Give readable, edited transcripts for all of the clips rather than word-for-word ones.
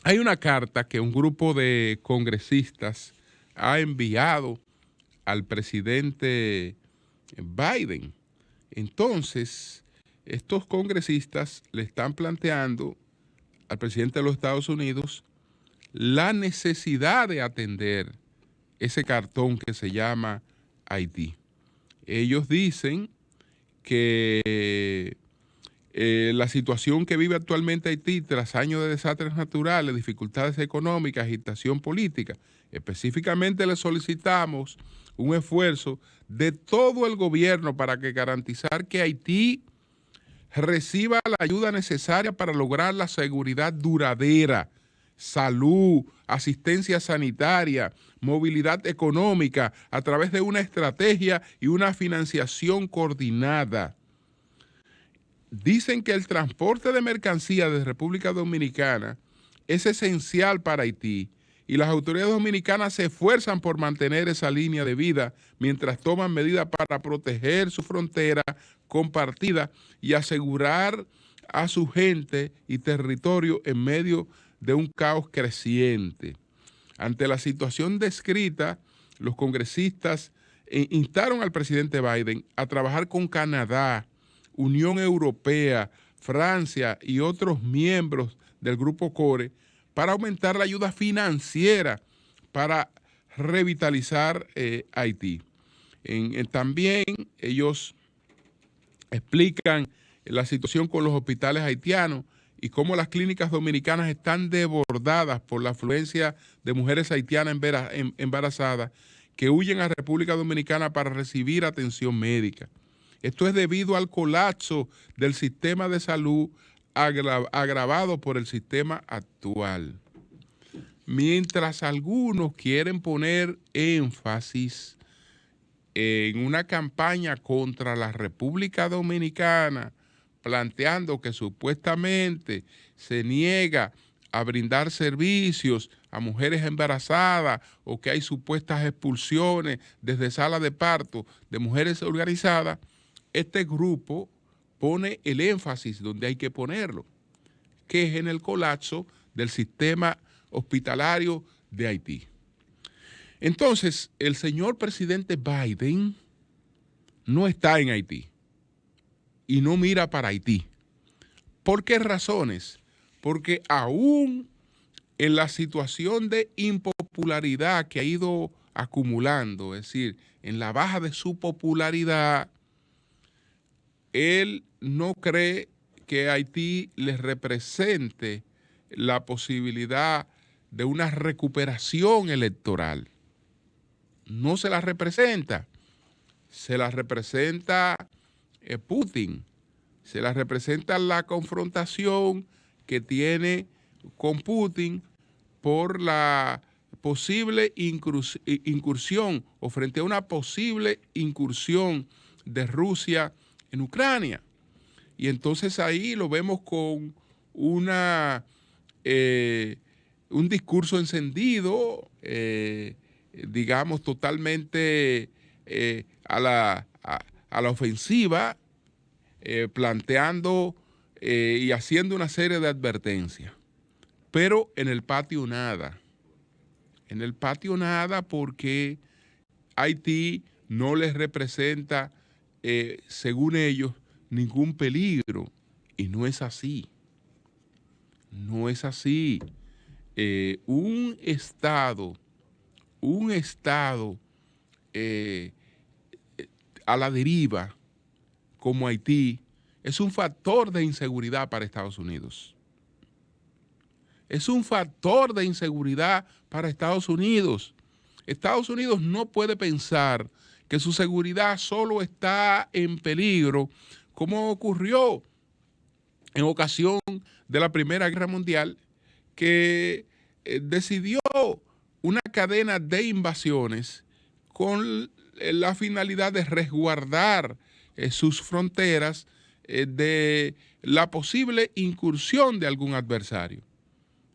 Hay una carta que un grupo de congresistas ha enviado al presidente Biden. Entonces, estos congresistas le están planteando al presidente de los Estados Unidos la necesidad de atender ese cartón que se llama Haití. Ellos dicen que la situación que vive actualmente Haití tras años de desastres naturales, dificultades económicas, agitación política, específicamente le solicitamos un esfuerzo de todo el gobierno para garantizar que Haití reciba la ayuda necesaria para lograr la seguridad duradera, salud, asistencia sanitaria, movilidad económica a través de una estrategia y una financiación coordinada. Dicen que el transporte de mercancías de República Dominicana es esencial para Haití y las autoridades dominicanas se esfuerzan por mantener esa línea de vida mientras toman medidas para proteger su frontera compartida y asegurar a su gente y territorio en medio de un caos creciente. Ante la situación descrita, los congresistas instaron al presidente Biden a trabajar con Canadá, Unión Europea, Francia y otros miembros del Grupo Core para aumentar la ayuda financiera para revitalizar Haití. También ellos explican la situación con los hospitales haitianos y cómo las clínicas dominicanas están desbordadas por la afluencia de mujeres haitianas embarazadas que huyen a República Dominicana para recibir atención médica. Esto es debido al colapso del sistema de salud agravado por el sistema actual. Mientras algunos quieren poner énfasis en una campaña contra la República Dominicana, planteando que supuestamente se niega a brindar servicios a mujeres embarazadas o que hay supuestas expulsiones desde salas de parto de mujeres organizadas, este grupo pone el énfasis donde hay que ponerlo, que es en el colapso del sistema hospitalario de Haití. Entonces, el señor presidente Biden no está en Haití y no mira para Haití. ¿Por qué razones? Porque aún en la situación de impopularidad que ha ido acumulando, es decir, en la baja de su popularidad, él no cree que Haití les represente la posibilidad de una recuperación electoral. No se la representa. Se la representa Putin. Se la representa la confrontación que tiene con Putin por la posible incursión o frente a una posible incursión de Rusia en Ucrania. Y entonces ahí lo vemos con un discurso encendido, digamos, totalmente a la ofensiva, planteando y haciendo una serie de advertencias. Pero en el patio nada. En el patio nada porque Haití no les representa, según ellos, ningún peligro. Y no es así. No es así. Un Estado a la deriva como Haití es un factor de inseguridad para Estados Unidos. Es un factor de inseguridad para Estados Unidos. Estados Unidos no puede pensar que su seguridad solo está en peligro, como ocurrió en ocasión de la Primera Guerra Mundial, que decidió una cadena de invasiones con la finalidad de resguardar sus fronteras de la posible incursión de algún adversario.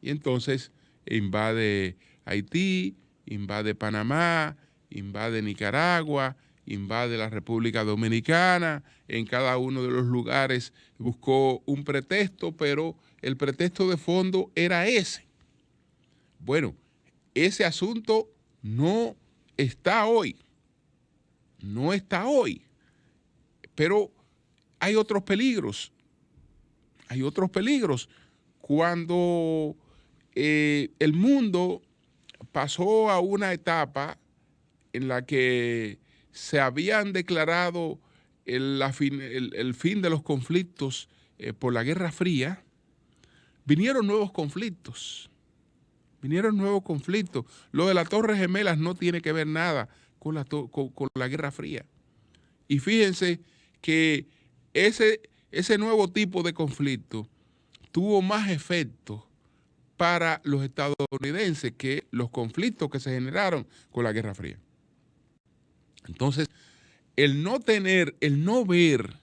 Y entonces invade Haití, invade Panamá, invade Nicaragua, invade la República Dominicana, en cada uno de los lugares buscó un pretexto, pero el pretexto de fondo era ese. Bueno, ese asunto no está hoy, pero hay otros peligros, Cuando el mundo pasó a una etapa en la que se habían declarado el fin de los conflictos por la Guerra Fría, vinieron nuevos conflictos. Lo de las Torres Gemelas no tiene que ver nada con la Guerra Fría. Y fíjense que ese nuevo tipo de conflicto tuvo más efecto para los estadounidenses que los conflictos que se generaron con la Guerra Fría. Entonces, el no ver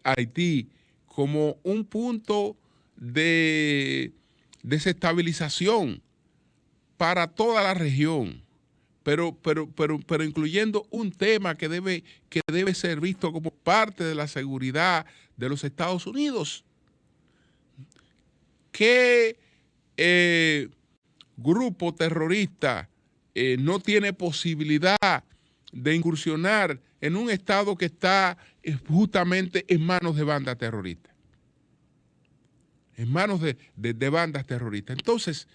Haití como un punto de desestabilización para toda la región, pero incluyendo un tema que debe ser visto como parte de la seguridad de los Estados Unidos. ¿Qué grupo terrorista no tiene posibilidad de incursionar en un estado que está justamente en manos de bandas terroristas? En manos de bandas terroristas. Entonces,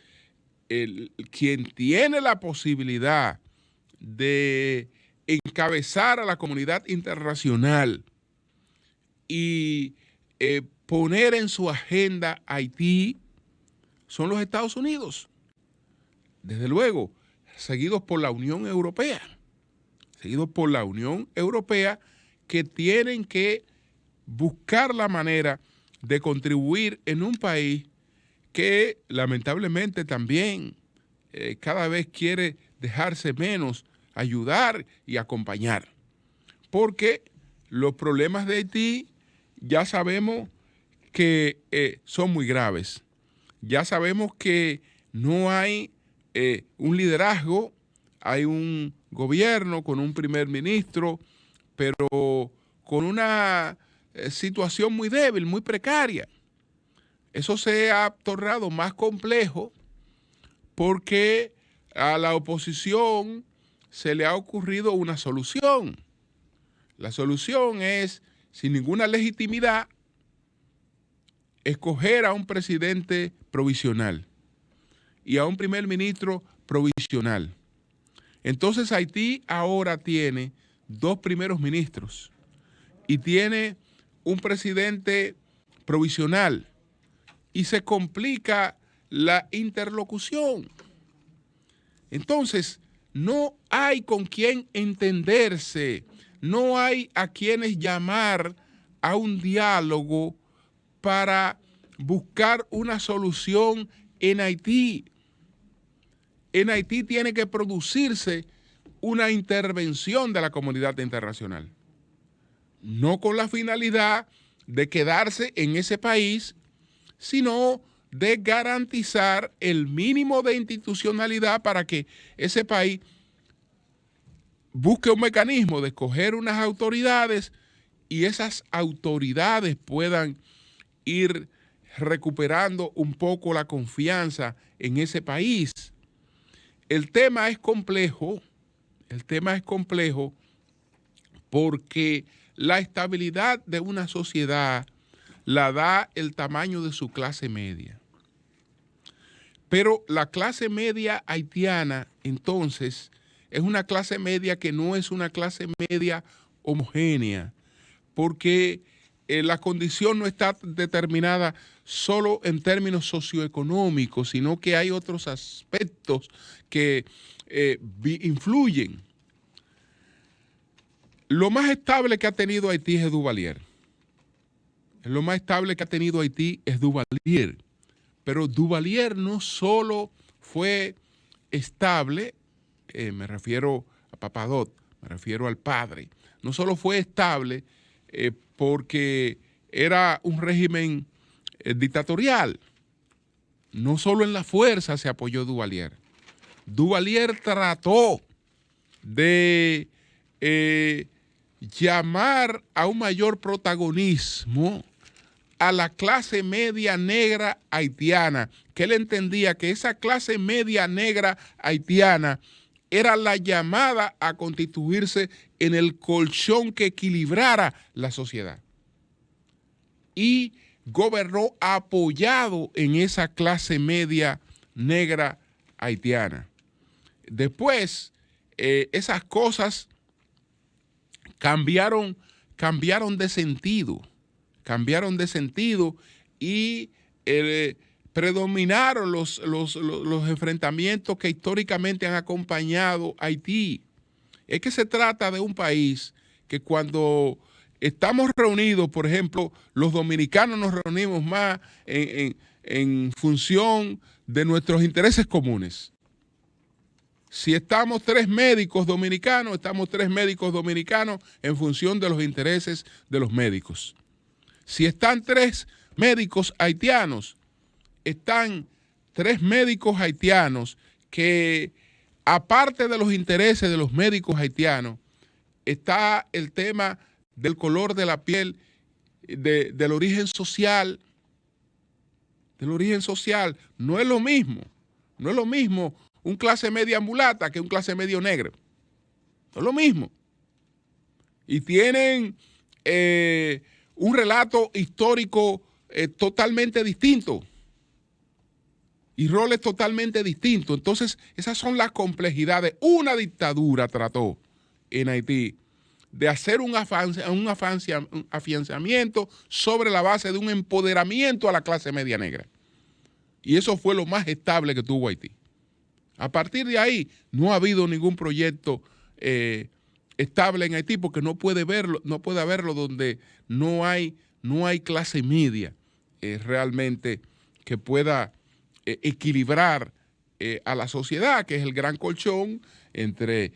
quien tiene la posibilidad de encabezar a la comunidad internacional y poner en su agenda Haití son los Estados Unidos. Desde luego, seguidos por la Unión Europea. Que tienen que buscar la manera de contribuir en un país que lamentablemente también cada vez quiere dejarse menos ayudar y acompañar. Porque los problemas de Haití ya sabemos que son muy graves. Ya sabemos que no hay un liderazgo, hay un gobierno con un primer ministro, pero con una situación muy débil, muy precaria. Eso se ha tornado más complejo porque a la oposición se le ha ocurrido una solución. La solución es, sin ninguna legitimidad, escoger a un presidente provisional y a un primer ministro provisional. Entonces Haití ahora tiene 2 primeros ministros y tiene un presidente provisional y se complica la interlocución. Entonces, no hay con quién entenderse, no hay a quienes llamar a un diálogo para buscar una solución en Haití. En Haití tiene que producirse una intervención de la comunidad internacional, no con la finalidad de quedarse en ese país, sino de garantizar el mínimo de institucionalidad para que ese país busque un mecanismo de escoger unas autoridades y esas autoridades puedan ir recuperando un poco la confianza en ese país. El tema es complejo porque la estabilidad de una sociedad la da el tamaño de su clase media. Pero la clase media haitiana, entonces, es una clase media que no es una clase media homogénea, porque la condición no está determinada solo en términos socioeconómicos, sino que hay otros aspectos que influyen. Lo más estable que ha tenido Haití es Duvalier. Pero Duvalier no solo fue estable, me refiero a Papadot, me refiero al padre, no solo fue estable porque era un régimen dictatorial, no solo en la fuerza se apoyó Duvalier. Duvalier trató de llamar a un mayor protagonismo a la clase media negra haitiana, que él entendía que esa clase media negra haitiana era la llamada a constituirse en el colchón que equilibrara la sociedad. Y gobernó apoyado en esa clase media negra haitiana. Después, esas cosas cambiaron de sentido. Y predominaron los enfrentamientos que históricamente han acompañado a Haití. Es que se trata de un país que cuando estamos reunidos, por ejemplo, los dominicanos nos reunimos más en función de nuestros intereses comunes. Si estamos 3 médicos dominicanos, estamos 3 médicos dominicanos en función de los intereses de los médicos. Si están 3 médicos haitianos, están 3 médicos haitianos que, aparte de los intereses de los médicos haitianos, está el tema del color de la piel, del origen social. No es lo mismo un clase media mulata que un clase medio negro. No es lo mismo. Y tienen un relato histórico totalmente distinto y roles totalmente distintos. Entonces, esas son las complejidades. Una dictadura trató en Haití de hacer un afianzamiento sobre la base de un empoderamiento a la clase media negra. Y eso fue lo más estable que tuvo Haití. A partir de ahí, no ha habido ningún proyecto estable en Haití, porque no puede haberlo donde no hay clase media realmente que pueda equilibrar a la sociedad, que es el gran colchón entre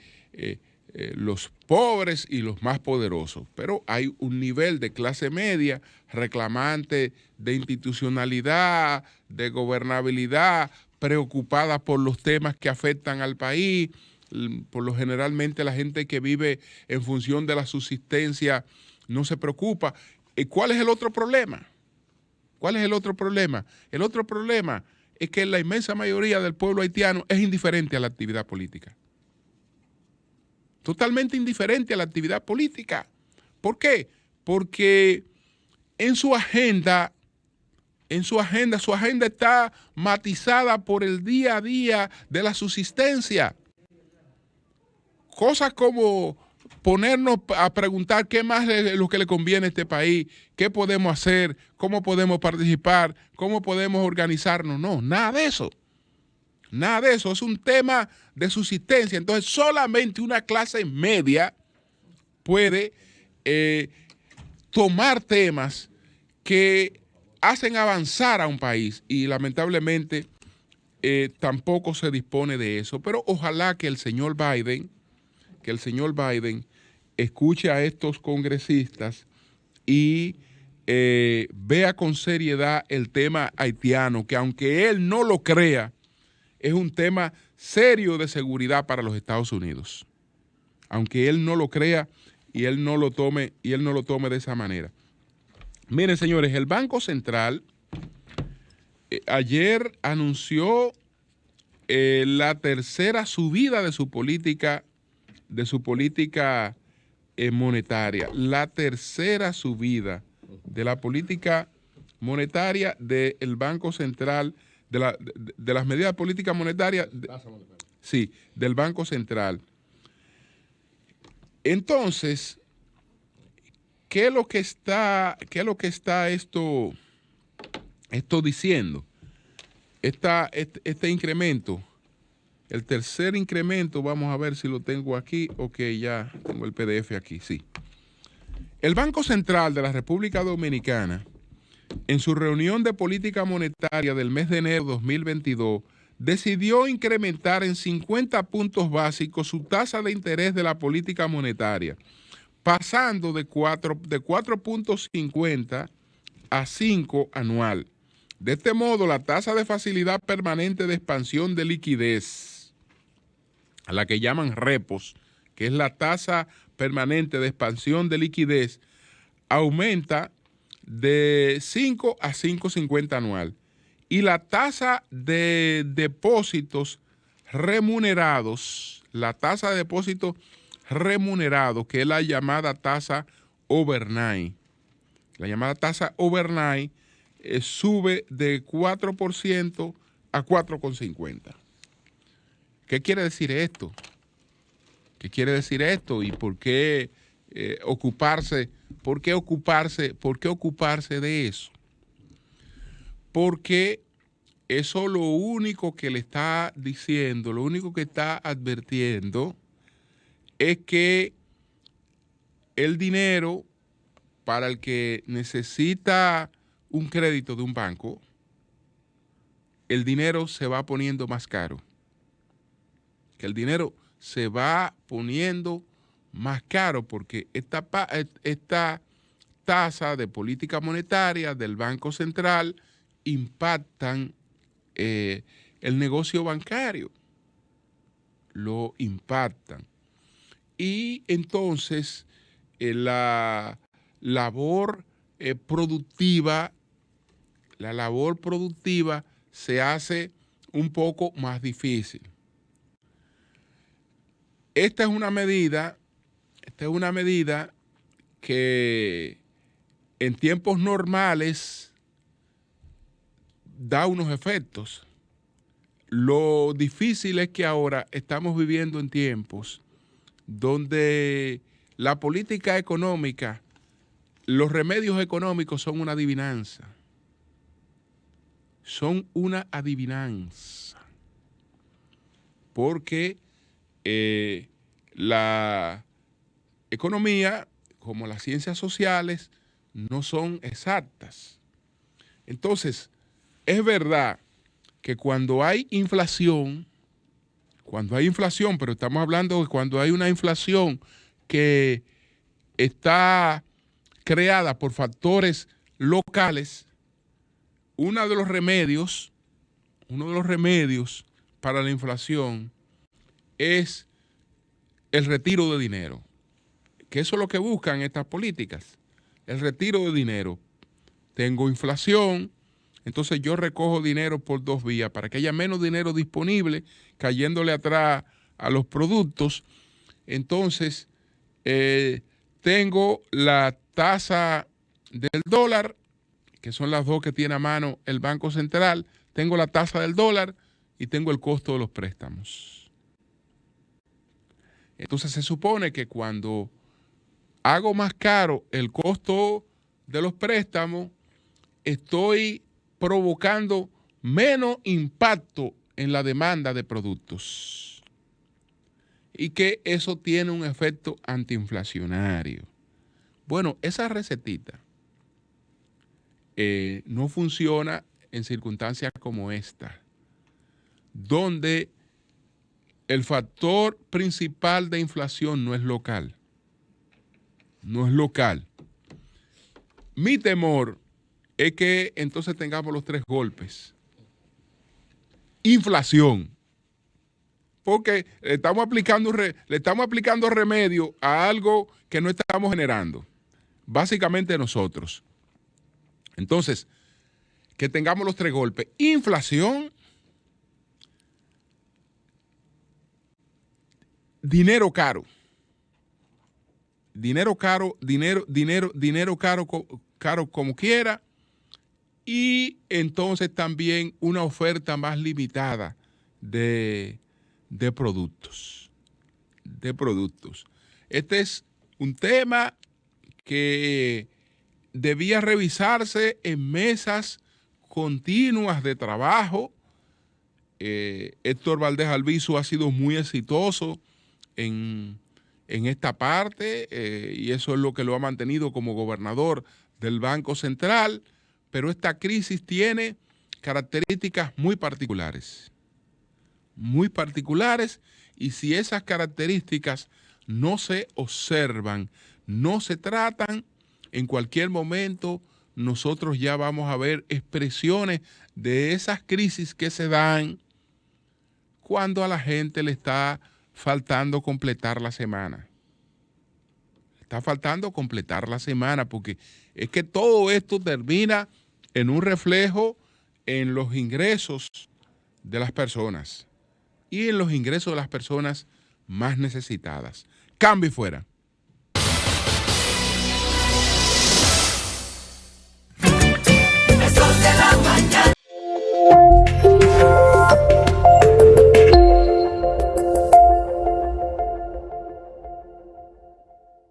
los pobres y los más poderosos. Pero hay un nivel de clase media reclamante de institucionalidad, de gobernabilidad, preocupada por los temas que afectan al país. Por lo generalmente la gente que vive en función de la subsistencia no se preocupa. ¿Cuál es el otro problema? El otro problema es que la inmensa mayoría del pueblo haitiano es indiferente a la actividad política. Totalmente indiferente a la actividad política. ¿Por qué? Porque su agenda está matizada por el día a día de la subsistencia. Cosas como ponernos a preguntar qué más es lo que le conviene a este país, qué podemos hacer, cómo podemos participar, cómo podemos organizarnos. No, nada de eso. Nada de eso. Es un tema de subsistencia. Entonces, solamente una clase media puede tomar temas que hacen avanzar a un país, y lamentablemente tampoco se dispone de eso. Pero ojalá que el señor Biden escuche a estos congresistas y vea con seriedad el tema haitiano, que aunque él no lo crea, es un tema serio de seguridad para los Estados Unidos. Aunque él no lo crea y él no lo tome de esa manera. Miren, señores, el Banco Central ayer anunció la tercera subida de su política monetaria. La tercera subida de la política monetaria del Banco Central, de las medidas de política monetaria, del Banco Central. Entonces, ¿qué es lo que está esto diciendo? Este incremento, el tercer incremento, vamos a ver si lo tengo aquí. Ok, ya tengo el PDF aquí, sí. El Banco Central de la República Dominicana, en su reunión de política monetaria del mes de enero de 2022, decidió incrementar en 50 puntos básicos su tasa de interés de la política monetaria, pasando de 4.50 a 5 anual. De este modo, la tasa de facilidad permanente de expansión de liquidez, a la que llaman repos, que es la tasa permanente de expansión de liquidez aumenta de 5 a 5.50 anual. Y la tasa de depósitos remunerados, que es la llamada tasa overnight. La llamada tasa overnight sube de 4% a 4.50. ¿Qué quiere decir esto? ¿Qué quiere decir esto? ¿Y por qué ocuparse de eso? Porque eso lo único que le está diciendo, lo único que está advirtiendo es que el dinero para el que necesita un crédito de un banco, el dinero se va poniendo más caro. Que el dinero se va poniendo más caro porque esta tasa de política monetaria del Banco Central impactan el negocio bancario. Lo impactan. Y entonces la labor productiva se hace un poco más difícil. Esta es una medida que en tiempos normales da unos efectos. Lo difícil es que ahora estamos viviendo en tiempos donde la política económica, los remedios económicos son una adivinanza. Son una adivinanza. Porque la economía, como las ciencias sociales, no son exactas. Entonces, es verdad que cuando hay inflación, pero estamos hablando de cuando hay una inflación que está creada por factores locales, uno de los remedios para la inflación es el retiro de dinero, que eso es lo que buscan estas políticas, el retiro de dinero. Tengo inflación, entonces yo recojo dinero por dos vías para que haya menos dinero disponible cayéndole atrás a los productos. Entonces tengo la tasa del dólar, que son las dos que tiene a mano el Banco Central, tengo la tasa del dólar y tengo el costo de los préstamos. Entonces se supone que cuando hago más caro el costo de los préstamos, estoy provocando menos impacto en la demanda de productos y que eso tiene un efecto antiinflacionario. Bueno, esa recetita no funciona en circunstancias como esta, donde el factor principal de inflación no es local. No es local. Mi temor es que entonces tengamos los tres golpes. Inflación. Porque le estamos aplicando remedio a algo que no estamos generando. Básicamente nosotros. Entonces, que tengamos los tres golpes. Inflación. Dinero caro. Dinero caro como quiera. Y entonces también una oferta más limitada de productos. Este es un tema que debía revisarse en mesas continuas de trabajo. Héctor Valdés Albizu ha sido muy exitoso en esta parte y eso es lo que lo ha mantenido como gobernador del Banco Central, pero esta crisis tiene características muy particulares, y si esas características no se observan, no se tratan, en cualquier momento nosotros ya vamos a ver expresiones de esas crisis que se dan cuando a la gente le está faltando completar la semana. está faltando completar la semana, porque es que todo esto termina en un reflejo en los ingresos de las personas y en los ingresos de las personas más necesitadas. Cambio y fuera. El sol de la